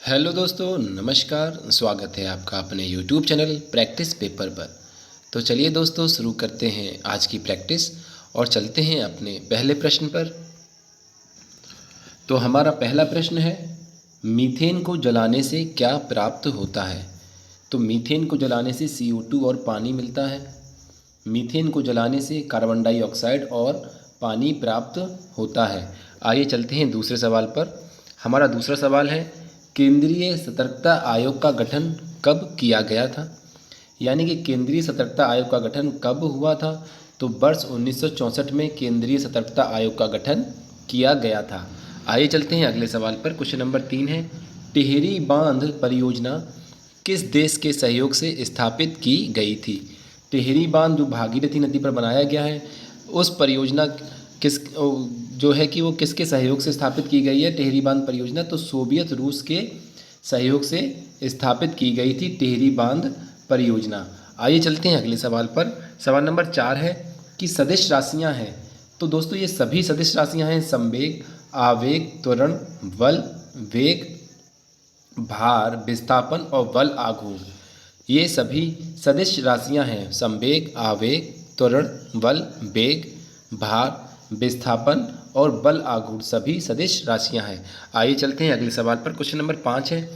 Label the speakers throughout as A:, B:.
A: Hello दोस्तों, नमस्कार। स्वागत है आपका अपने यूट्यूब चैनल प्रैक्टिस पेपर पर। तो चलिए दोस्तों, शुरू करते हैं आज की प्रैक्टिस और चलते हैं अपने पहले प्रश्न पर। तो हमारा पहला प्रश्न है, मीथेन को जलाने से क्या प्राप्त होता है। तो मीथेन को जलाने से CO2 और पानी मिलता है। मीथेन को जलाने से कार्बन डाइऑक्साइड और पानी प्राप्त होता है। आइए चलते हैं दूसरे सवाल पर। हमारा दूसरा सवाल है, केंद्रीय सतर्कता आयोग का गठन कब किया गया था। यानी कि केंद्रीय सतर्कता आयोग का गठन कब हुआ था। तो वर्ष 1964 में केंद्रीय सतर्कता आयोग का गठन किया गया था। आइए चलते हैं अगले सवाल पर। क्वेश्चन नंबर 3 है, टिहरी बांध परियोजना किस देश के सहयोग से स्थापित की गई थी। टिहरी बांध जो भागीरथी नदी पर बनाया गया है, उस परियोजना किस जो है कि वो किसके सहयोग से स्थापित की गई है टिहरी बांध परियोजना। तो सोवियत रूस के सहयोग से स्थापित की गई थी टिहरी बांध परियोजना। आइए चलते हैं अगले सवाल पर। सवाल नंबर 4 है कि सदिश राशियां हैं। तो दोस्तों ये सभी सदिश राशियां हैं, संवेग, आवेग, त्वरण, बल, वेग, भार, विस्थापन और बल आघूर्ण। ये सभी सदिश राशियां हैं, संवेग, आवेग, त्वरण, बल, वेग, भार, विस्थापन और बल आघूर्ण सभी सदिश राशियां हैं। आइए चलते हैं अगले सवाल पर। क्वेश्चन नंबर 5 है,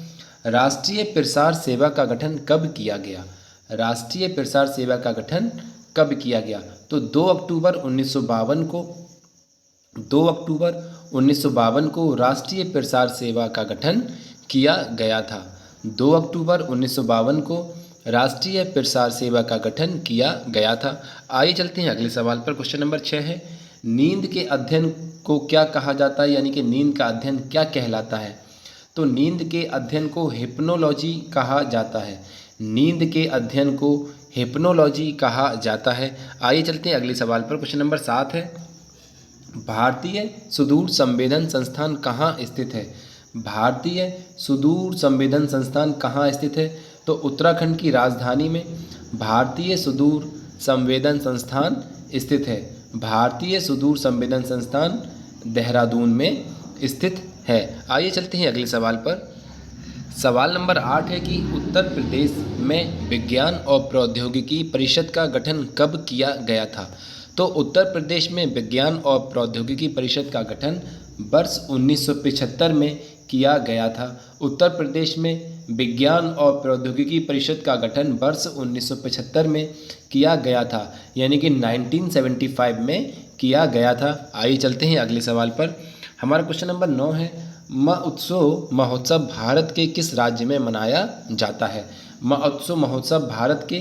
A: राष्ट्रीय प्रसार सेवा का गठन कब किया गया। राष्ट्रीय प्रसार सेवा का गठन कब किया गया। तो 2 अक्टूबर 1952 को राष्ट्रीय प्रसार सेवा का गठन किया गया था। 2 अक्टूबर 1952 को राष्ट्रीय प्रसार सेवा का गठन किया गया था। आइए चलते हैं अगले सवाल पर। क्वेश्चन नंबर 6 है, नींद के अध्ययन को क्या कहा जाता है। यानी कि नींद का अध्ययन क्या कहलाता है। तो नींद के अध्ययन को हिप्नोलॉजी कहा जाता है। नींद के अध्ययन को हिप्नोलॉजी कहा जाता है। आइए चलते हैं अगले सवाल पर। क्वेश्चन नंबर 7 है, भारतीय सुदूर संवेदन संस्थान कहाँ स्थित है। भारतीय सुदूर संवेदन संस्थान कहाँ स्थित है। तो उत्तराखंड की राजधानी में भारतीय सुदूर संवेदन संस्थान स्थित है। भारतीय सुदूर संवेदन संस्थान देहरादून में स्थित है। आइए चलते हैं अगले सवाल पर। सवाल नंबर 8 है कि उत्तर प्रदेश में विज्ञान और प्रौद्योगिकी परिषद का गठन कब किया गया था। तो उत्तर प्रदेश में विज्ञान और प्रौद्योगिकी परिषद का गठन वर्ष 1975 में किया गया था। उत्तर प्रदेश में विज्ञान और प्रौद्योगिकी परिषद का गठन वर्ष 1975 में किया गया था, यानी कि 1975 में किया गया था। आइए चलते हैं अगले सवाल पर। हमारा क्वेश्चन नंबर 9 है, महोत्सव महोत्सव भारत के किस राज्य में मनाया जाता है। महोत्सव महोत्सव भारत के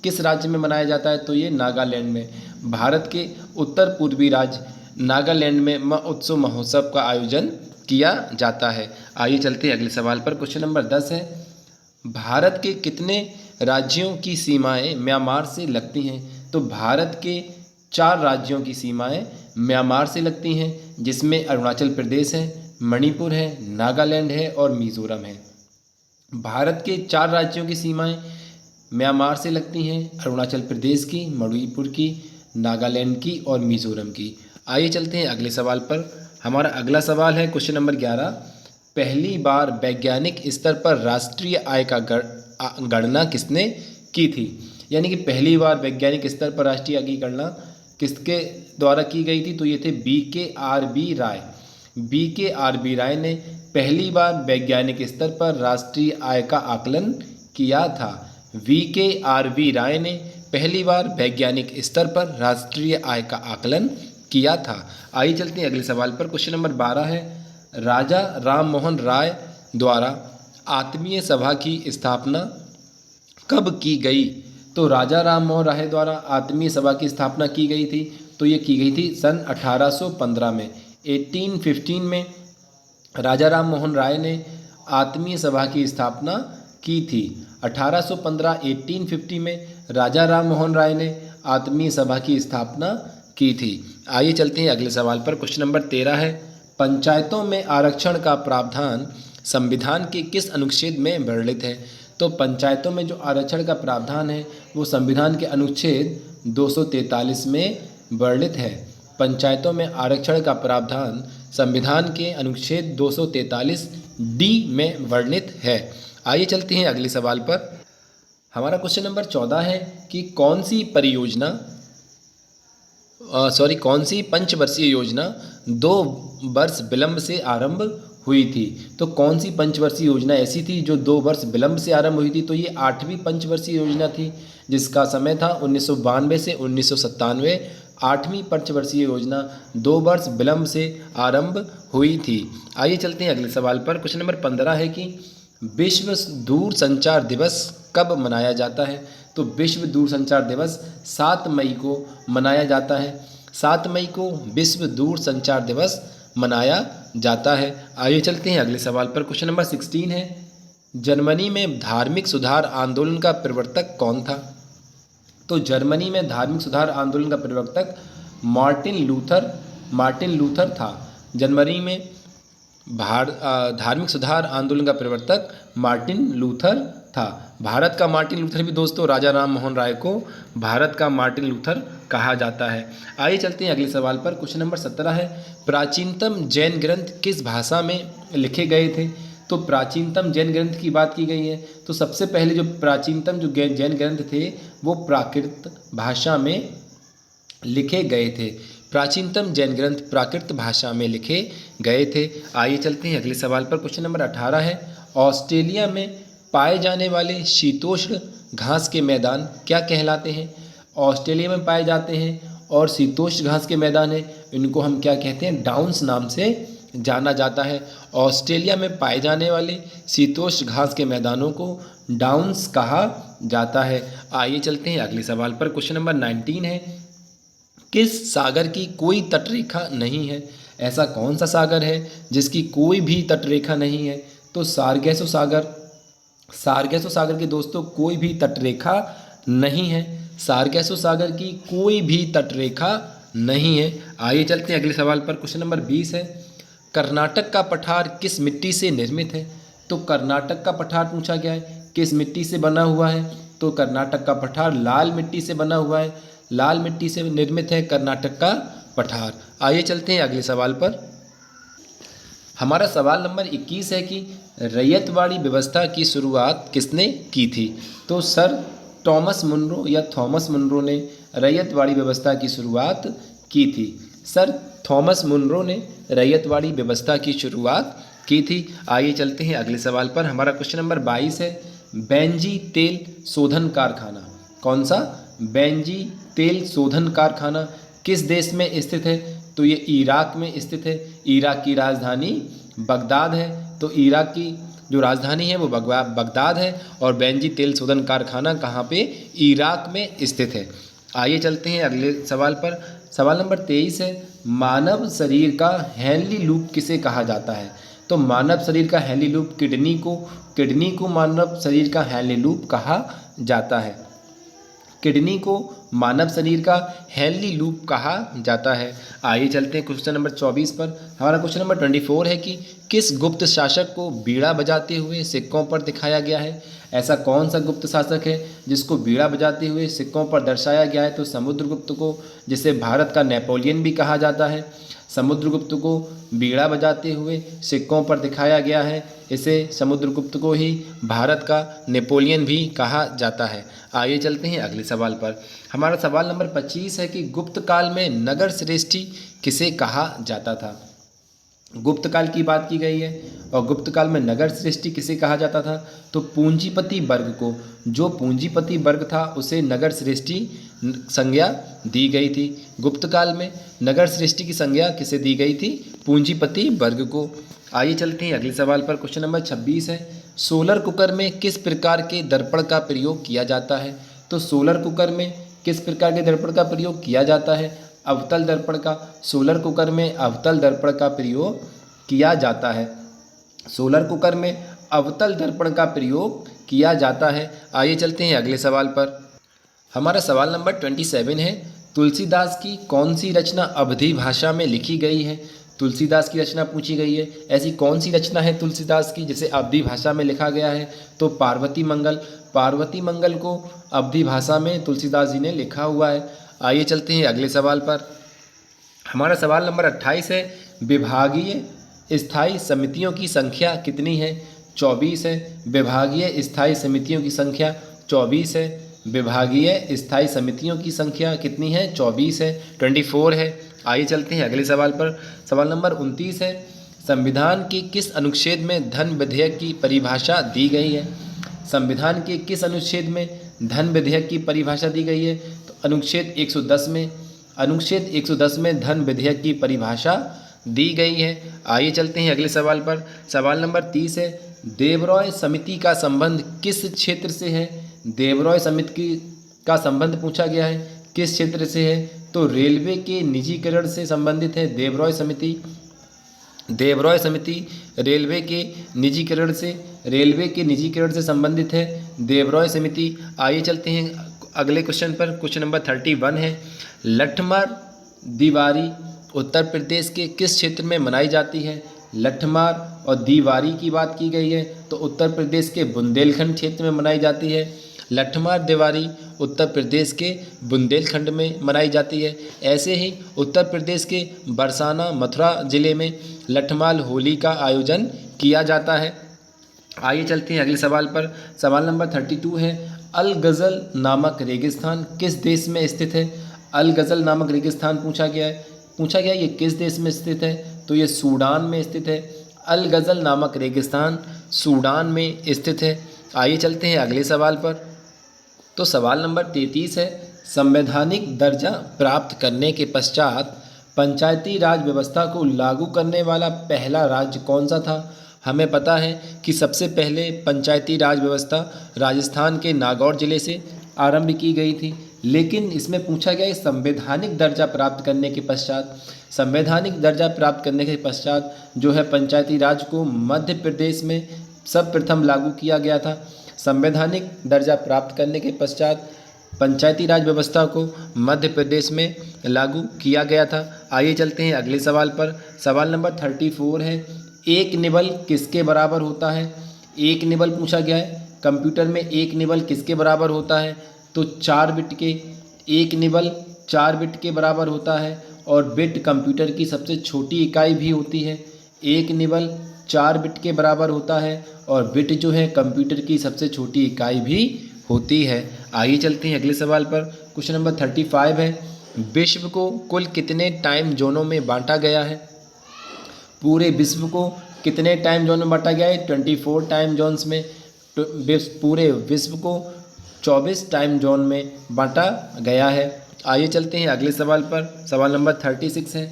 A: किस राज्य में मनाया जाता है। तो ये नागालैंड में, भारत के उत्तर पूर्वी राज्य नागालैंड में महोत्सव महोत्सव का आयोजन किया जाता है। आइए चलते हैं अगले सवाल पर। क्वेश्चन नंबर 10 है, भारत के कितने राज्यों की सीमाएं म्यांमार से लगती हैं। तो भारत के 4 राज्यों की सीमाएं म्यांमार से लगती हैं, जिसमें अरुणाचल प्रदेश है, मणिपुर है, नागालैंड है और मिजोरम है। भारत के 4 राज्यों की सीमाएं म्यांमार से लगती हैं, अरुणाचल प्रदेश की, मणिपुर की, नागालैंड की और मिजोरम की। आइए चलते हैं अगले सवाल पर। हमारा अगला सवाल है क्वेश्चन नंबर 11, पहली बार वैज्ञानिक स्तर पर राष्ट्रीय आय का गणना किसने की थी। यानी कि पहली बार वैज्ञानिक स्तर पर राष्ट्रीय आय की गणना किसके द्वारा की गई थी। तो ये थे BKRB राय। BKRB राय ने पहली बार वैज्ञानिक स्तर पर राष्ट्रीय आय का आकलन किया था। BKRB राय ने पहली बार वैज्ञानिक स्तर पर राष्ट्रीय आय का आकलन किया था। आइए चलते हैं अगले सवाल पर। क्वेश्चन नंबर 12 है, राजा राम मोहन राय द्वारा आत्मीय सभा की स्थापना कब की गई। तो राजा राम मोहन राय द्वारा आत्मीय सभा की स्थापना की गई थी। तो ये की गई थी सन 1815 में। 1815 में राजा राम मोहन राय ने आत्मीय सभा की स्थापना की थी। 1850 में राजा राम मोहन राय ने आत्मीय सभा की स्थापना की थी। आइए चलते हैं अगले सवाल पर। क्वेश्चन नंबर 13 है, पंचायतों में आरक्षण का प्रावधान संविधान के किस अनुच्छेद में वर्णित है। तो पंचायतों में जो आरक्षण का प्रावधान है वो संविधान के अनुच्छेद 243 में वर्णित है। पंचायतों में आरक्षण का प्रावधान संविधान के अनुच्छेद 243 डी में वर्णित है। आइए चलते हैं अगले सवाल पर। हमारा क्वेश्चन नंबर 14 है कि कौन सी पंचवर्षीय योजना 2 वर्ष विलंब से आरंभ हुई थी। तो कौन सी पंचवर्षीय योजना ऐसी थी जो 2 वर्ष विलंब से आरंभ हुई थी? तो ये 8वीं पंचवर्षीय योजना थी, जिसका समय था 1992 से 1997। 8वीं पंचवर्षीय योजना 2 वर्ष विलंब से आरंभ हुई थी। आइए चलते हैं अगले सवाल पर। क्वेश्चन नंबर 15 है कि विश्व दूरसंचार दिवस कब मनाया जाता है? तो विश्व दूरसंचार दिवस 7 मई को मनाया जाता है। 7 मई को विश्व दूरसंचार दिवस मनाया जाता है। आइए चलते हैं अगले सवाल पर। क्वेश्चन नंबर 16 है, जर्मनी में धार्मिक सुधार आंदोलन का प्रवर्तक कौन था? तो जर्मनी में धार्मिक सुधार आंदोलन का प्रवर्तक मार्टिन लूथर था। जर्मनी में धार्मिक सुधार आंदोलन का प्रवर्तक मार्टिन लूथर था। भारत का मार्टिन लूथर भी दोस्तों राजा राम मोहन राय को भारत का मार्टिन लूथर कहा जाता है। आइए चलते हैं अगले सवाल पर। क्वेश्चन नंबर 17 है, प्राचीनतम जैन ग्रंथ किस भाषा में लिखे गए थे? तो प्राचीनतम जैन ग्रंथ की बात की गई है, तो सबसे पहले जो प्राचीनतम जो जैन ग्रंथ थे वो प्राकृत भाषा में लिखे गए थे। प्राचीनतम जैन ग्रंथ प्राकृत भाषा में लिखे गए थे। आइए चलते हैं अगले सवाल पर। क्वेश्चन नंबर 18 है, ऑस्ट्रेलिया में पाए जाने वाले शीतोष्ण घास के मैदान क्या कहलाते हैं? ऑस्ट्रेलिया में पाए जाते हैं और शीतोष्ण घास के मैदान हैं, इनको हम क्या कहते हैं? डाउन्स नाम से जाना जाता है। ऑस्ट्रेलिया में पाए जाने वाले शीतोष्ण घास के मैदानों को डाउन्स कहा जाता है। आइए चलते हैं अगले सवाल पर। क्वेश्चन नंबर 19 है, किस सागर की कोई तटरेखा नहीं है? ऐसा कौन सा सागर है जिसकी कोई भी तटरेखा नहीं है? तो सारगैसो सागर की दोस्तों कोई भी तटरेखा नहीं है। सारगैसो सागर की कोई भी तटरेखा नहीं है। आइए चलते हैं अगले सवाल पर। क्वेश्चन नंबर 20 है, कर्नाटक का पठार किस मिट्टी से निर्मित है? तो कर्नाटक का पठार पूछा गया है, किस मिट्टी से बना हुआ है? तो कर्नाटक का पठार लाल मिट्टी से बना हुआ है। लाल मिट्टी से निर्मित है कर्नाटक का पठार। आइए चलते हैं अगले सवाल पर। हमारा सवाल नंबर 21 है कि रैयतवाड़ी व्यवस्था की शुरुआत किसने की थी? तो सर थॉमस मुनरो ने रैयतवाड़ी व्यवस्था की शुरुआत की थी। सर थॉमस मुनरो ने रैयतवाड़ी व्यवस्था की शुरुआत की थी। आइए चलते हैं अगले सवाल पर। हमारा क्वेश्चन नंबर 22 है, बेंजी तेल शोधन कारखाना, कौन सा? बेंजी तेल शोधन कारखाना किस देश में स्थित है? तो ये इराक में स्थित है। इराक की राजधानी बगदाद है। तो इराक की जो राजधानी है वो बगदाद है और बेंजी तेल शोधन कारखाना कहाँ पे? इराक में स्थित है। आइए चलते हैं अगले सवाल पर। सवाल नंबर 23 है, मानव शरीर का हेनली लूप किसे कहा जाता है? तो मानव शरीर का हेनली लूप किडनी को मानव शरीर का हेनली लूप कहा जाता है। किडनी को मानव शरीर का हेनली लूप कहा जाता है। आइए चलते हैं क्वेश्चन नंबर 24 पर। हमारा क्वेश्चन नंबर 24 है कि किस गुप्त शासक को बीड़ा बजाते हुए सिक्कों पर दिखाया गया है? ऐसा कौन सा गुप्त शासक है जिसको बीड़ा बजाते हुए सिक्कों पर दर्शाया गया है? तो समुद्रगुप्त को, जिसे भारत का नेपोलियन भी कहा जाता है। समुद्रगुप्त को बीड़ा बजाते हुए सिक्कों पर दिखाया गया है। इसे समुद्रगुप्त को ही भारत का नेपोलियन भी कहा जाता है। आइए चलते हैं अगले सवाल पर। हमारा सवाल नंबर 25 है कि गुप्त काल में नगर श्रेष्ठी किसे कहा जाता था? गुप्त काल की बात की गई है और गुप्त काल में नगर श्रेष्ठी किसे कहा जाता था? तो पूंजीपति वर्ग को, जो पूंजीपति वर्ग था उसे नगर श्रेष्ठी संज्ञा दी गई थी। गुप्त काल में नगर श्रेष्ठी की संज्ञा किसे दी गई थी? पूंजीपति वर्ग को। आइए चलते हैं अगले सवाल पर। क्वेश्चन नंबर 26 है, सोलर कुकर में किस प्रकार के दर्पण का प्रयोग किया जाता है? तो सोलर कुकर में किस प्रकार के दर्पण का प्रयोग किया जाता है? अवतल दर्पण का। सोलर कुकर में अवतल दर्पण का प्रयोग किया जाता है। सोलर कुकर में अवतल दर्पण का प्रयोग किया जाता है। आइए चलते हैं अगले सवाल पर। हमारा सवाल नंबर 27 है, तुलसीदास की कौन सी रचना अवधी भाषा में लिखी गई है? तुलसीदास की रचना पूछी गई है। ऐसी कौन सी रचना है तुलसीदास की जिसे अवधी भाषा में लिखा गया है? तो पार्वती मंगल। पार्वती मंगल को अवधी भाषा में तुलसीदास जी ने लिखा हुआ है। आइए चलते हैं अगले सवाल पर। हमारा सवाल नंबर 28 है, विभागीय स्थायी समितियों की संख्या कितनी है? 24 है। विभागीय स्थायी समितियों की संख्या 24 है। विभागीय स्थायी समितियों की संख्या कितनी है? 24 है, 24 है। आइए चलते हैं अगले सवाल पर। सवाल नंबर 29 है, संविधान के किस अनुच्छेद में धन विधेयक की परिभाषा दी गई है? संविधान के किस अनुच्छेद में धन विधेयक की परिभाषा दी गई है? तो अनुच्छेद 110 में। अनुच्छेद 110 में धन विधेयक की परिभाषा दी गई है। आइए चलते हैं अगले सवाल पर। सवाल नंबर 30 है, देवरॉय समिति का संबंध किस क्षेत्र से है? देवरॉय समिति का संबंध पूछा गया है, किस क्षेत्र से है? तो रेलवे के निजीकरण से संबंधित है देवरॉय समिति। देवरॉय समिति रेलवे के निजीकरण से संबंधित है देवरॉय समिति। आइए चलते हैं अगले क्वेश्चन पर। क्वेश्चन नंबर 31 है, लठमार दीवारी उत्तर प्रदेश के किस क्षेत्र में मनाई जाती है? लठमार और दीवारी की बात की गई है तो उत्तर प्रदेश के बुंदेलखंड क्षेत्र में मनाई जाती है। लठमार दीवारी उत्तर प्रदेश के बुंदेलखंड में मनाई जाती है। ऐसे ही उत्तर प्रदेश के बरसाना मथुरा जिले में लठमार होली का आयोजन किया जाता है। आइए चलते हैं अगले सवाल पर। सवाल नंबर 32 है, अल गज़ल नामक रेगिस्तान किस देश में स्थित है? अल गज़ल नामक रेगिस्तान पूछा गया है ये किस देश में स्थित है? तो ये सूडान में स्थित है। अल गज़ल नामक रेगिस्तान सूडान में स्थित है। आइए चलते हैं अगले सवाल पर। तो सवाल नंबर 33 है, संवैधानिक दर्जा प्राप्त करने के पश्चात पंचायती राज व्यवस्था को लागू करने वाला पहला राज्य कौन सा था? हमें पता है कि सबसे पहले पंचायती राज व्यवस्था राजस्थान के नागौर जिले से आरंभ की गई थी, लेकिन इसमें पूछा गया है संवैधानिक दर्जा प्राप्त करने के पश्चात। संवैधानिक दर्जा प्राप्त करने के पश्चात जो है पंचायती राज को मध्य प्रदेश में सर्वप्रथम लागू किया गया था। संवैधानिक दर्जा प्राप्त करने के पश्चात पंचायती राज व्यवस्था को मध्य प्रदेश में लागू किया गया था। आइए चलते हैं अगले सवाल पर। सवाल नंबर 34 है, एक निबल किसके बराबर होता है? एक निबल पूछा गया है। कंप्यूटर में एक निबल किसके बराबर होता है? तो 4 बिट के। एक निबल 4 बिट के बराबर होता है और बिट कंप्यूटर की सबसे छोटी इकाई भी होती है। एक निबल 4 बिट के बराबर होता है और बिट जो है कंप्यूटर की सबसे छोटी इकाई भी होती है। आइए चलते हैं अगले सवाल पर। क्वेश्चन नंबर 35 है, विश्व को कुल कितने टाइम जोनों में बांटा गया है? पूरे विश्व को कितने टाइम जोन में बांटा गया है? 24 टाइम जोन्स में। पूरे विश्व को 24 टाइम जोन में बांटा गया है। आइए चलते हैं अगले सवाल पर। सवाल नंबर 36 है,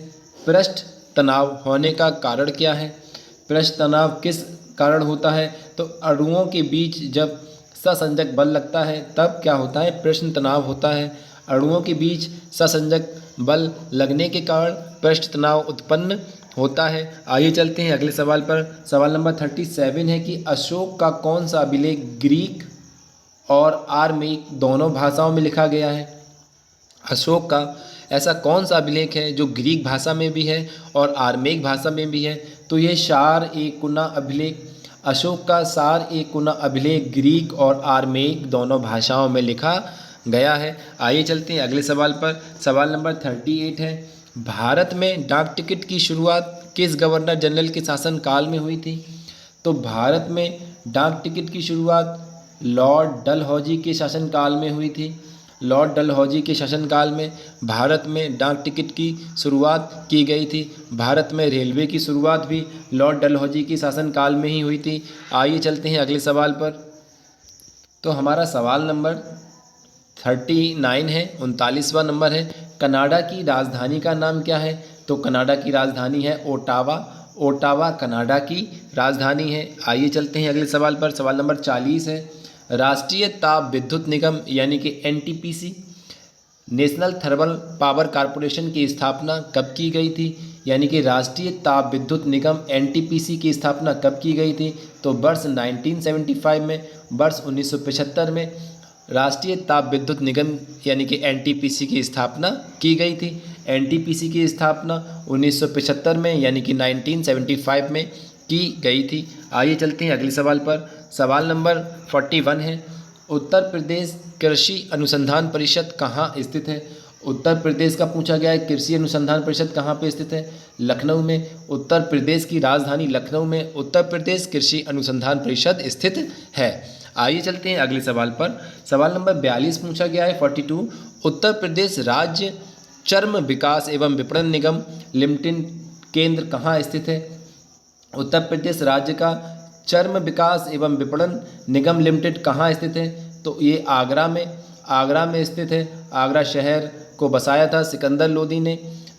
A: पृष्ठ तनाव होने का कारण क्या है? पृष्ठ तनाव किस कारण होता है? तो अणुओं के बीच जब सहसंजक बल लगता है तब क्या होता है? पृष्ठ तनाव होता है। अणुओं के बीच सहसंजक बल लगने के कारण पृष्ठ तनाव उत्पन्न होता है। आइए चलते हैं अगले सवाल पर। सवाल नंबर 37 है कि अशोक का कौन सा अभिलेख ग्रीक और आर्मेइक दोनों भाषाओं में लिखा गया है? अशोक का ऐसा कौन सा अभिलेख है जो ग्रीक भाषा में भी है और आर्मेइक भाषा में भी है? तो ये शार ए कुना अभिलेख। अशोक का सार ए कुना अभिलेख ग्रीक और आर्मेइक दोनों भाषाओं में लिखा गया है। आइए चलते हैं अगले सवाल पर। सवाल नंबर 38 है, भारत में डाक टिकट की शुरुआत किस गवर्नर जनरल के शासनकाल में हुई थी? तो भारत में डाक टिकट की शुरुआत लॉर्ड डलहौजी के शासनकाल में हुई थी। लॉर्ड डलहौजी के शासनकाल में भारत में डाक टिकट की शुरुआत की गई थी। भारत में रेलवे की शुरुआत भी लॉर्ड डलहौजी के शासनकाल में ही हुई थी। आइए चलते हैं अगले सवाल पर। तो हमारा सवाल नंबर 39 है, 39वां नंबर है, कनाडा की राजधानी का नाम क्या है? तो कनाडा की राजधानी है ओटावा। ओटावा कनाडा की राजधानी है। आइए चलते हैं अगले सवाल पर। सवाल नंबर 40 है, राष्ट्रीय ताप विद्युत निगम यानी कि NTPC national thermal power corporation की स्थापना कब की गई थी? यानी कि राष्ट्रीय ताप विद्युत निगम एनटीपीसी की स्थापना कब की गई थी? तो वर्ष 1975 में, वर्ष 1975 में राष्ट्रीय ताप विद्युत निगम यानी कि एनटीपीसी की स्थापना की गई थी। एनटीपीसी की स्थापना 1975 में यानी कि 1975 में की गई थी। आइए चलते हैं अगले सवाल पर। सवाल नंबर 41 है, उत्तर प्रदेश कृषि अनुसंधान परिषद कहाँ स्थित है? उत्तर प्रदेश का पूछा गया है। कृषि अनुसंधान परिषद कहाँ पे स्थित है? लखनऊ में। उत्तर प्रदेश की राजधानी लखनऊ में उत्तर प्रदेश कृषि अनुसंधान परिषद स्थित है। आइए चलते हैं अगले सवाल पर। सवाल नंबर 42 पूछा गया है 42। उत्तर प्रदेश राज्य चर्म विकास एवं विपणन निगम लिमिटेड केंद्र कहाँ स्थित है? उत्तर प्रदेश राज्य का चर्म विकास एवं विपणन निगम लिमिटेड कहाँ स्थित है? तो ये आगरा में स्थित है। आगरा शहर को बसाया था सिकंदर लोदी ने,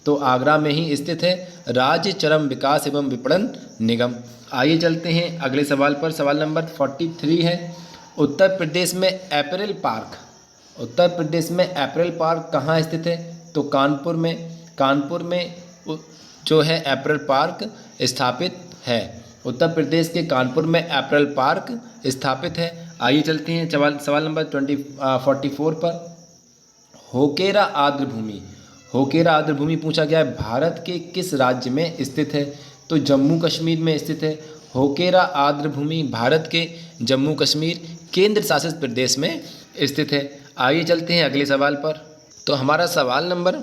A: तो आगरा में ही स्थित है राज्य चर्म विकास एवं विपणन निगम। आइए चलते हैं अगले सवाल पर। सवाल नंबर 43 है। उत्तर प्रदेश में एपरल पार्क कहाँ स्थित है? तो कानपुर में जो है एपरल पार्क स्थापित है। उत्तर प्रदेश के कानपुर में एपरल पार्क स्थापित है। आइए चलते हैं सवाल नंबर 44 पर। होकेरा आर्द्र भूमि पूछा गया है भारत के किस राज्य में स्थित है? तो जम्मू कश्मीर में स्थित है। होकेरा आर्द्र भूमि भारत के जम्मू कश्मीर केंद्र शासित प्रदेश में स्थित है। आइए चलते हैं अगले सवाल पर। तो हमारा सवाल नंबर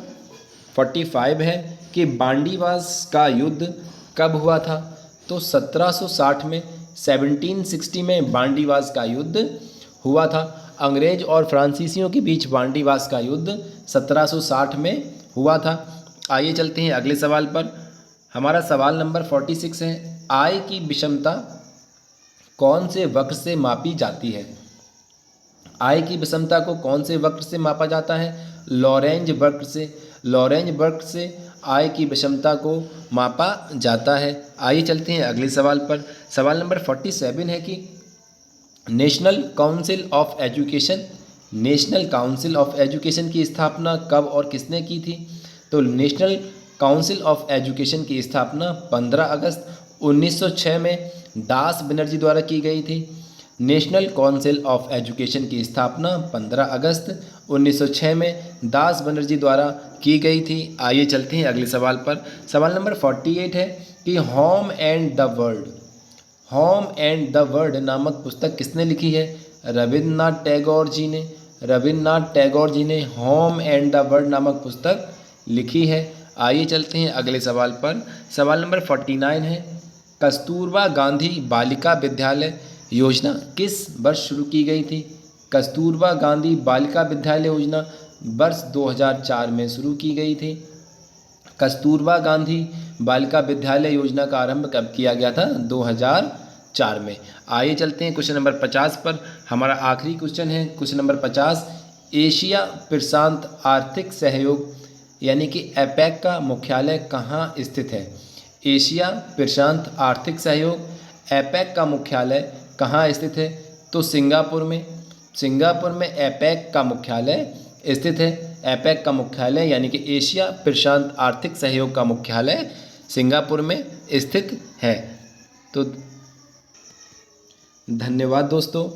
A: 45 है कि बांडीवास का युद्ध कब हुआ था? तो 1760 में, 1760 में बांडीवास का युद्ध हुआ था। अंग्रेज और फ्रांसीसियों के बीच बांडीवास का युद्ध 1760 में हुआ था। आइए चलते हैं अगले सवाल पर। हमारा सवाल नंबर 46 है। आय की विषमता कौन से वक्र से मापी जाती है? आय की विषमता को कौन से वक्र से मापा जाता है? लॉरेंज वक्र से आय की विषमता को मापा जाता है। आइए चलते हैं अगले सवाल पर। सवाल नंबर 47 है कि नेशनल काउंसिल ऑफ एजुकेशन की स्थापना कब और किसने की थी? तो नेशनल काउंसिल ऑफ एजुकेशन की स्थापना 15 अगस्त 1906 में दास बनर्जी द्वारा की गई थी। नेशनल काउंसिल ऑफ एजुकेशन की स्थापना 15 अगस्त 1906 में दास बनर्जी द्वारा की गई थी। आइए चलते हैं अगले सवाल पर। सवाल नंबर 48 है कि होम एंड द वर्ल्ड नामक पुस्तक किसने लिखी है? रविन्द्रनाथ टैगोर जी ने होम एंड द वर्ल्ड नामक पुस्तक लिखी है। आइए चलते हैं अगले सवाल पर। सवाल नंबर 49 है। कस्तूरबा गांधी बालिका विद्यालय योजना किस वर्ष शुरू की गई थी? कस्तूरबा गांधी बालिका विद्यालय योजना वर्ष 2004 में शुरू की गई थी। कस्तूरबा गांधी बालिका विद्यालय योजना का आरंभ कब किया गया था? 2004 में। आइए चलते हैं क्वेश्चन नंबर 50 पर। हमारा आखिरी क्वेश्चन है क्वेश्चन नंबर 50। एशिया प्रशांत आर्थिक सहयोग यानी कि एपेक का मुख्यालय कहाँ स्थित है? एशिया प्रशांत आर्थिक सहयोग एपेक का मुख्यालय कहाँ स्थित है? तो सिंगापुर में एपेक का मुख्यालय स्थित है। एपेक का मुख्यालय यानी कि एशिया प्रशांत आर्थिक सहयोग का मुख्यालय सिंगापुर में स्थित है। तो धन्यवाद दोस्तों,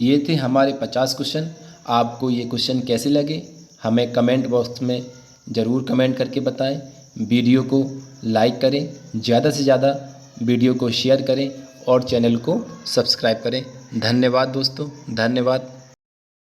A: ये थे हमारे 50 क्वेश्चन। आपको ये क्वेश्चन कैसे लगे हमें कमेंट बॉक्स में ज़रूर कमेंट करके बताएं। वीडियो को लाइक करें, ज़्यादा से ज़्यादा वीडियो को शेयर करें और चैनल को सब्सक्राइब करें। धन्यवाद दोस्तों, धन्यवाद।